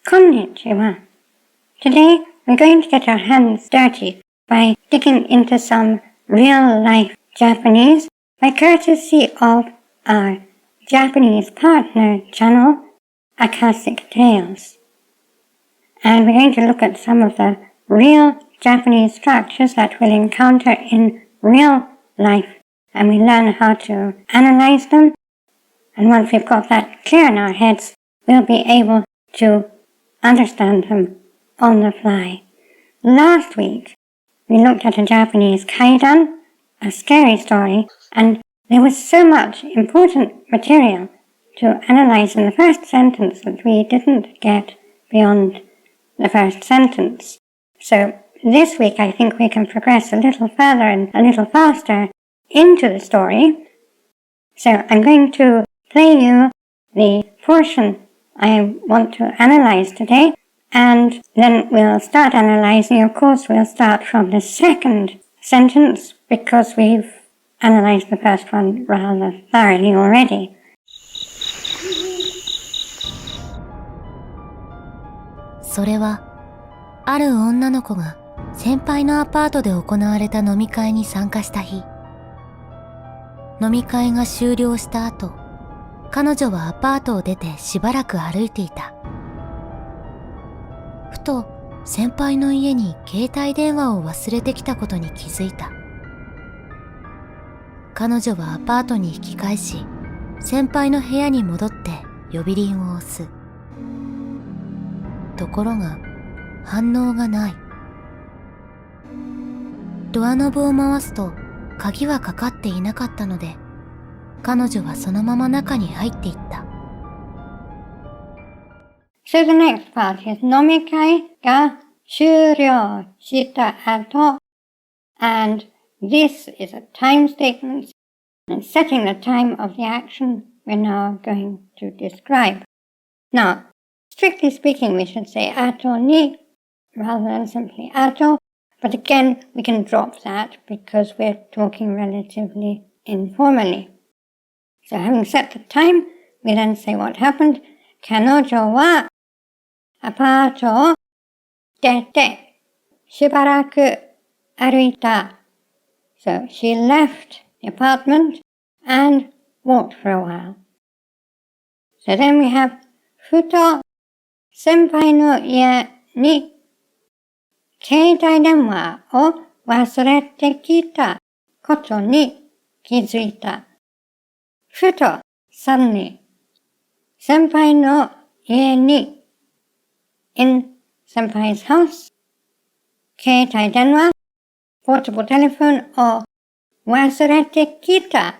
Konnichiwa. Today we're going to get our hands dirty by digging into some real-life Japanese by courtesy of our Japanese partner channel, Akashic Tales. And we're going to look at some of the real Japanese structures that we'll encounter in real life, and we learn how to analyze them. And once we've got that clear in our heads, we'll be able to understand them on the fly. Last week, we looked at a Japanese kaidan, a scary story, and there was so much important material to analyze in the first sentence that we didn't get beyond the first sentence. So this week I think we can progress a little further and a little faster into the story. So I'm going to play you the portion I want to analyze today, and then we'll start analyzing. Of course, we'll start from the second sentence because we've analyzed the first one rather thoroughly already. それは、ある女の子が先輩のアパートで行われた飲み会に参加した日。飲み会が終了した後、彼女はアパートを出てしばらく歩いていた。ふと先輩の家に携帯電話を忘れてきたことに気づいた。彼女はアパートに引き返し、先輩の部屋に戻って呼び鈴を押す。ところが反応がない。ドアノブを回すと鍵はかかっていなかったので、彼女はそのまま中に入っていった。So the next part is 飲み会が終了した後, and this is a time statement and setting the time of the action we're now going to describe. Now, strictly speaking, we should say ato ni rather than simply ato, but again, we can drop that because we're talking relatively informally. So having set the time, we then say what happened. 彼女はアパートを出てしばらく歩いた。So she left the apartment and walked for a while. So then we have ふと先輩の家に携帯電話を忘れてきたことに気づいた。ふと suddenly 先輩の家に in 先輩 's house 携帯電話 portable telephone を忘れてきた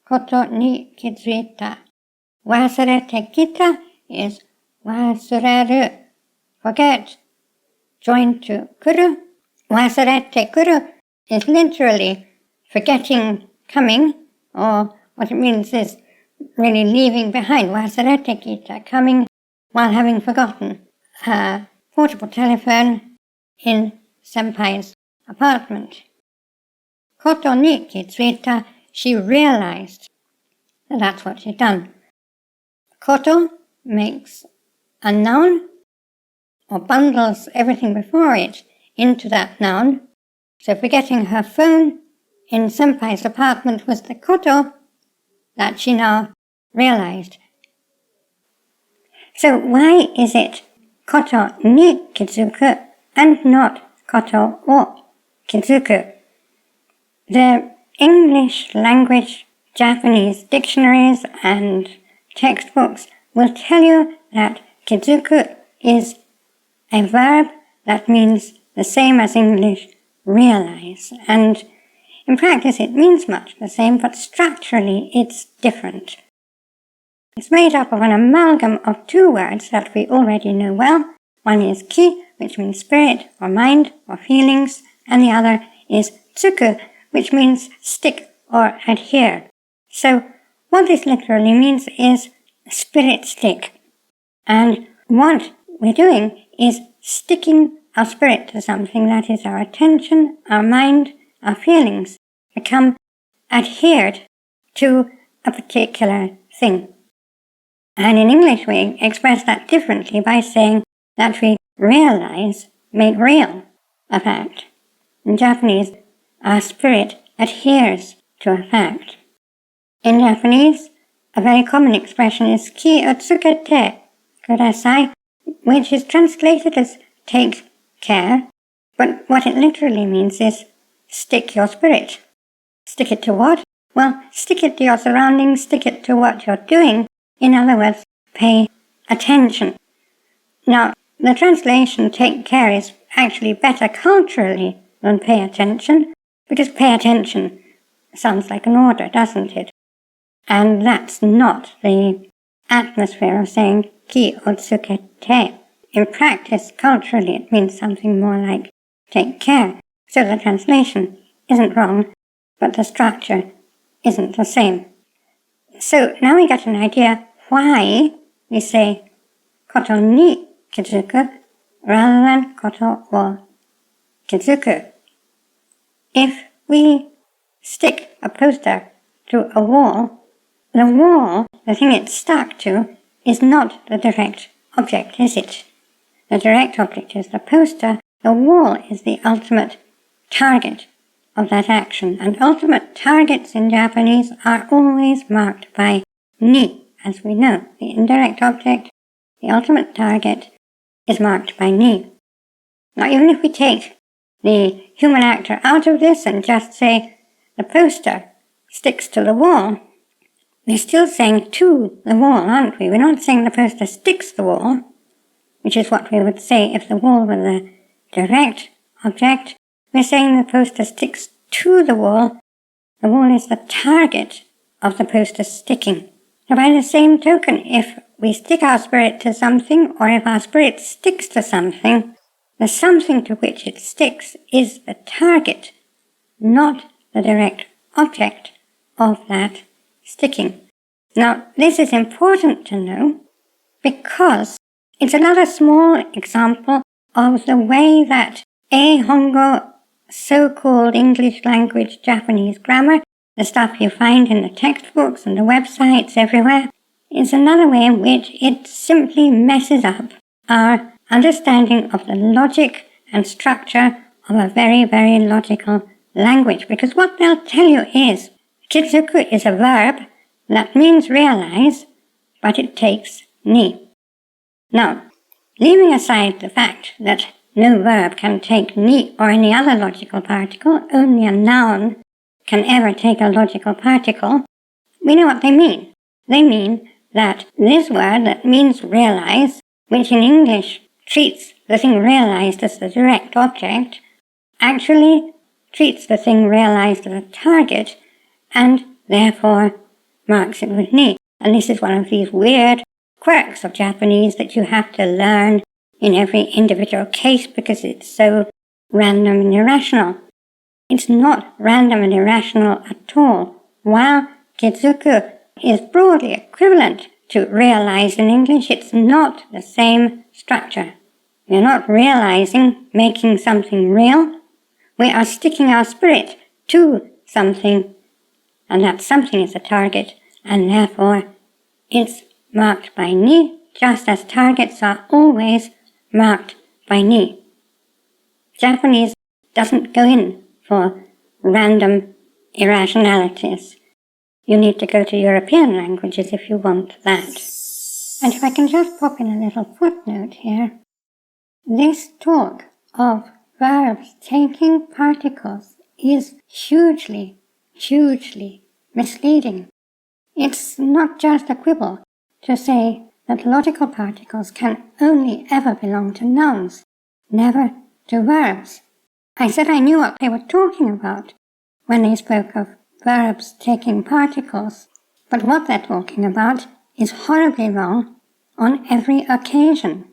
ことに気づいた。忘れてきた is 忘れる forget joined to 来る。忘れてくる is literally forgetting coming, or what it means is really leaving behind. 忘れてきた coming while having forgotten her portable telephone in senpai's apartment. ことに気づいた she realized that that's what she'd done. Koto makes a noun or bundles everything before it into that noun. So forgetting her phone in senpai's apartment was the koto that she now realized. So why is it koto ni kizuku and not koto wo kizuku? The English language Japanese dictionaries and textbooks will tell you that kizuku is a verb that means the same as English realize, and in practice it means much the same, but structurally it's different. It's made up of an amalgam of two words that we already know well. One is ki, which means spirit or mind or feelings, and the other is tsuku, which means stick or adhere. So what this literally means is spirit stick. And what we're doing is sticking our spirit to something, that is our attention, our mind, our feelings become adhered to a particular thing. And in English we express that differently by saying that we realize make real a fact. In Japanese, our spirit adheres to a fact. In Japanese, a very common expression is ki o tsukete kudasai, which is translated as take care, but what it literally means is stick your spirit. Stick it to what? Well, stick it to your surroundings, stick it to what you're doing. In other words, pay attention. Now, the translation take care is actually better culturally than pay attention, because pay attention sounds like an order, doesn't it? And that's not the atmosphere of saying ki o tsukete. In practice, culturally, it means something more like take care. So the translation isn't wrong, but the structure isn't the same. So now we get an idea why we say koto ni kizuku rather than koto wo kizuku. If we stick a poster to a wall, the thing it's stuck to, is not the direct object, is it? The direct object is the poster. The wall is the ultimate target of that action, and ultimate targets in Japanese are always marked by ni, as we know. The indirect object, the ultimate target, is marked by ni. Now, even if we take the human actor out of this and just say the poster sticks to the wall, we're still saying to the wall, aren't we? We're not saying the poster sticks to the wall, which is what we would say if the wall were the direct object. We're saying the poster sticks to the wall. The wall is the target of the poster sticking. So by the same token, if we stick our spirit to something, or if our spirit sticks to something, the something to which it sticks is the target, not the direct object of that sticking. Now, this is important to know because it's another small example of the way that Hongo, so-called English language Japanese grammar, the stuff you find in the textbooks and the websites everywhere, is another way in which it simply messes up our understanding of the logic and structure of a very, very logical language. Because what they'll tell you is, kizuku is a verb that means realize, but it takes ni. Now, leaving aside the fact that no verb can take ni or any other logical particle, only a noun can ever take a logical particle, we know what they mean. They mean that this word that means realize, which in English treats the thing realized as the direct object, actually treats the thing realized as a target, and therefore marks it with ni. And this is one of these weird quirks of Japanese that you have to learn in every individual case because it's so random and irrational. It's not random and irrational at all. While kizuku is broadly equivalent to realize in English, it's not the same structure. We're not realizing, making something real. We are sticking our spirit to something, and that something is a target, and therefore it's marked by ni, just as targets are always marked by ni. Japanese doesn't go in for random irrationalities. You need to go to European languages if you want that. And if I can just pop in a little footnote here, this talk of verbs taking particles is hugely, hugely misleading. It's not just a quibble to say that logical particles can only ever belong to nouns, never to verbs. I said I knew what they were talking about when they spoke of verbs taking particles, but what they're talking about is horribly wrong on every occasion.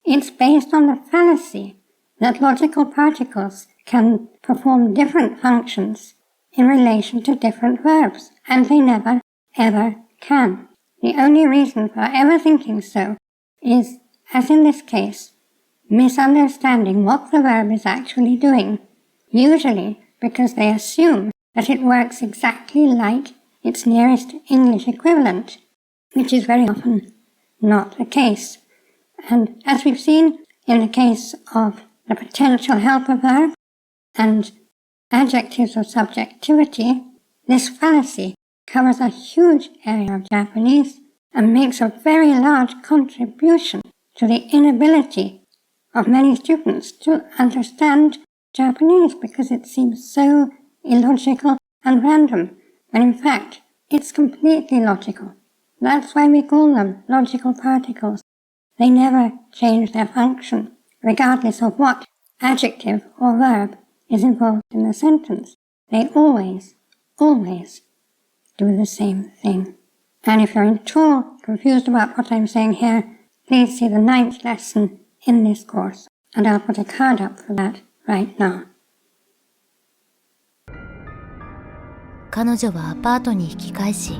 It's based on the fallacy that logical particles can perform different functions in relation to different verbs, and they never, ever can. The only reason for ever thinking so is, as in this case, misunderstanding what the verb is actually doing, usually because they assume that it works exactly like its nearest English equivalent, which is very often not the case. And as we've seen in the case of the potential helper verb and adjectives of subjectivity, this fallacy covers a huge area of Japanese and makes a very large contribution to the inability of many students to understand Japanese because it seems so illogical and random, when in fact it's completely logical. That's why we call them logical particles. They never change their function, regardless of what adjective or verb is involved in the sentence. They always do the same thing. And if you're at all confused about what I'm saying here, please see the 9th lesson in this course, and I'll put a card up for that right now. 彼女はアパートに引き返し、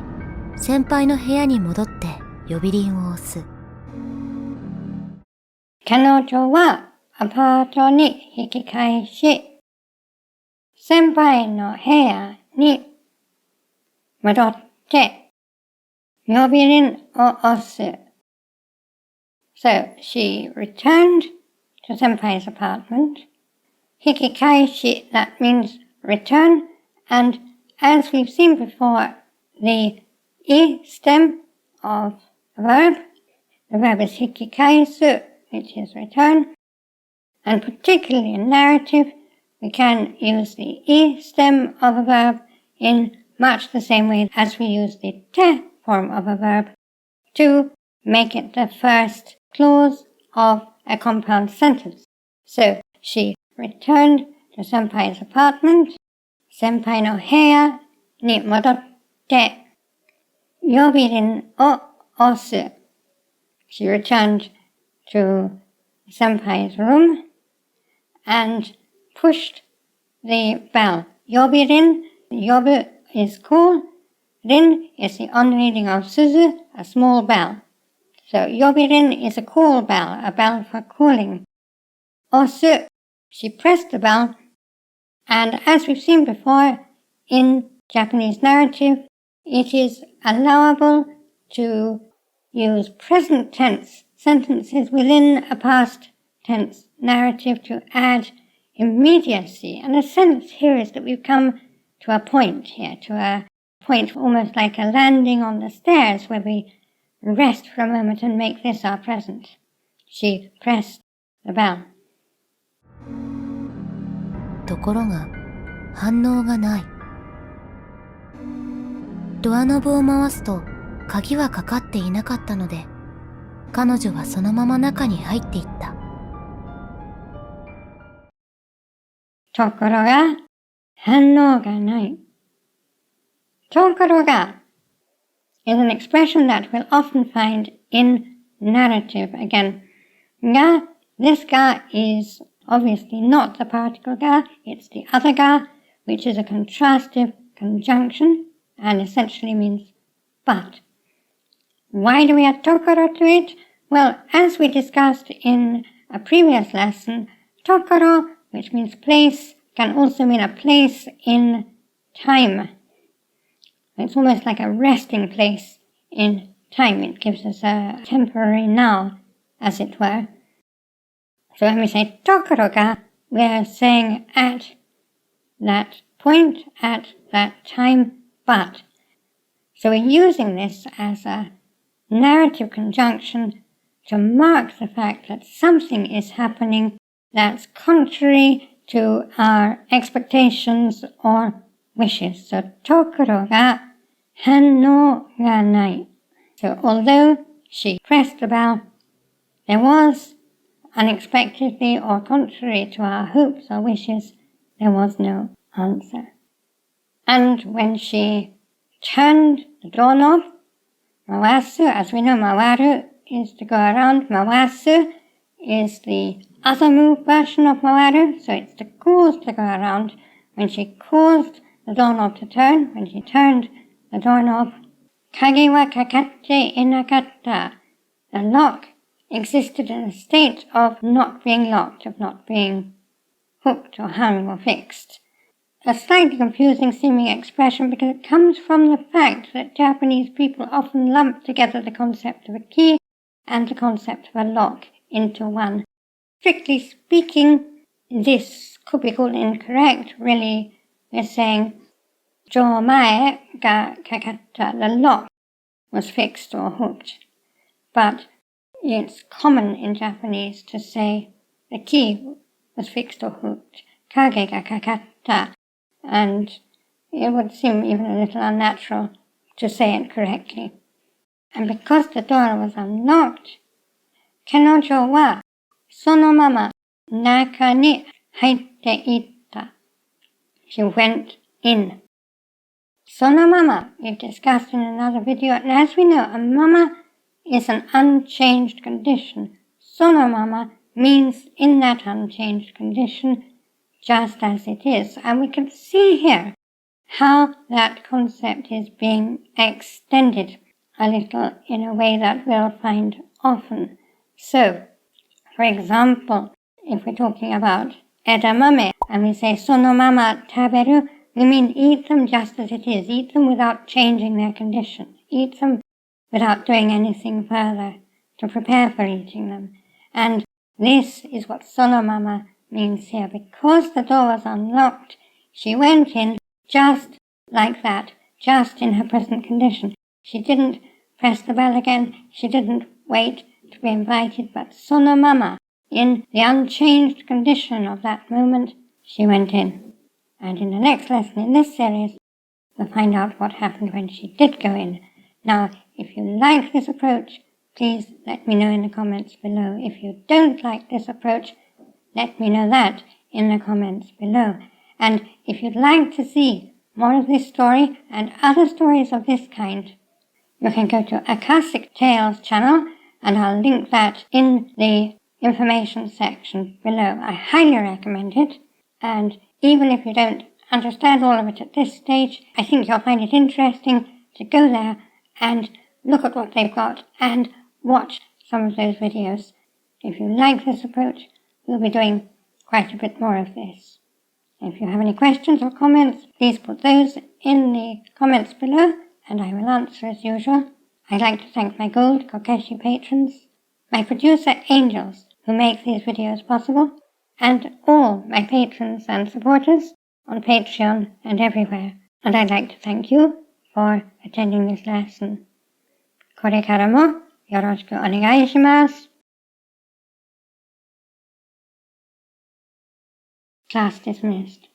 先輩の部屋に戻って呼び鈴を押す。彼女はアパートに引き返し、先輩の部屋に戻って呼び鈴を押す。So she returned to Senpai's apartment. 引き返し, that means return, and as we've seen before, the I stem of the verb is 引き返す, which is return, and particularly in narrative, we can use the I stem of a verb in much the same way as we use the te form of a verb to make it the first clause of a compound sentence. So, she returned to Senpai's apartment. Senpai no heya ni modotte呼び鈴を押す. She returned to Senpai's room and pushed the bell. 呼び鈴, 呼ぶ is call. Rin is the on-reading of suzu, a small bell. So, 呼び鈴 is a call bell, a bell for calling. Osu, she pressed the bell, and as we've seen before, in Japanese narrative, it is allowable to use present tense sentences within a past tense narrative to add immediacy. And the sense here is that we've come to a point here, to a point almost like a landing on the stairs where we rest for a moment and make this our present. She pressed the bell. ところが、反応がない。ドアノブを回すと、鍵はかかっていなかったので、彼女はそのまま中に入っていった。ところが、反応がない。ところが is an expression that we'll often find in narrative again. Ga, this ga is obviously not the particle ga, it's the other ga, which is a contrastive conjunction and essentially means but. Why do we add tokoro to it? Well, as we discussed in a previous lesson, tokoro, which means place, can also mean a place in time. It's almost like a resting place in time. It gives us a temporary now, as it were. So when we say tokoro ga, we're saying at that point, at that time, but. So we're using this as a narrative conjunction to mark the fact that something is happening that's contrary to our expectations or wishes. So, tokoro ga hanno ga nai. So, although she pressed the bell, there was, unexpectedly or contrary to our hopes or wishes, there was no answer. And when she turned the doorknob, mawasu, as we know, mawaru is to go around. Mawasu is the other move version of mawaru, so it's to cause to go around. When she caused the doorknob to turn, when she turned the doorknob, kage wa kakatte inakatta. The lock existed in a state of not being locked, of not being hooked or hung or fixed. A slightly confusing seeming expression because it comes from the fact that Japanese people often lump together the concept of a key and the concept of a lock into one. Strictly speaking, this could be called incorrect. Really, we're saying 錠前がかかった the lock was fixed or hooked. But it's common in Japanese to say the key was fixed or hooked. 影がかかった and it would seem even a little unnatural to say it correctly. And because the door was unlocked, 彼女はそのまま中に入っていった。She went in. そのまま we've discussed in another video, and as we know, a mama is an unchanged condition. そのまま means in that unchanged condition, just as it is. And we can see here how that concept is being extended a little in a way that we'll find often. So, for example, if we're talking about edamame and we say そのまま食べる, we mean eat them just as it is. Eat them without changing their condition. Eat them without doing anything further to prepare for eating them. And this is what そのまま means here. Because the door was unlocked, she went in just like that, just in her present condition. She didn't press the bell again. She didn't wait to be invited, but そのまま, in the unchanged condition of that moment, she went in. And in the next lesson in this series, we'll find out what happened when she did go in. Now, if you like this approach, please let me know in the comments below. If you don't like this approach, let me know that in the comments below. And if you'd like to see more of this story and other stories of this kind, you can go to Akashic Tales channel, and I'll link that in the information section below. I highly recommend it, and even if you don't understand all of it at this stage, I think you'll find it interesting to go there and look at what they've got and watch some of those videos. If you like this approach, we'll be doing quite a bit more of this. If you have any questions or comments, please put those in the comments below, and I will answer as usual. I'd like to thank my Gold Kokeshi patrons, my producer Angels, who make these videos possible, and all my patrons and supporters on Patreon and everywhere. And I'd like to thank you for attending this lesson. これからもよろしくお願いします。Class dismissed.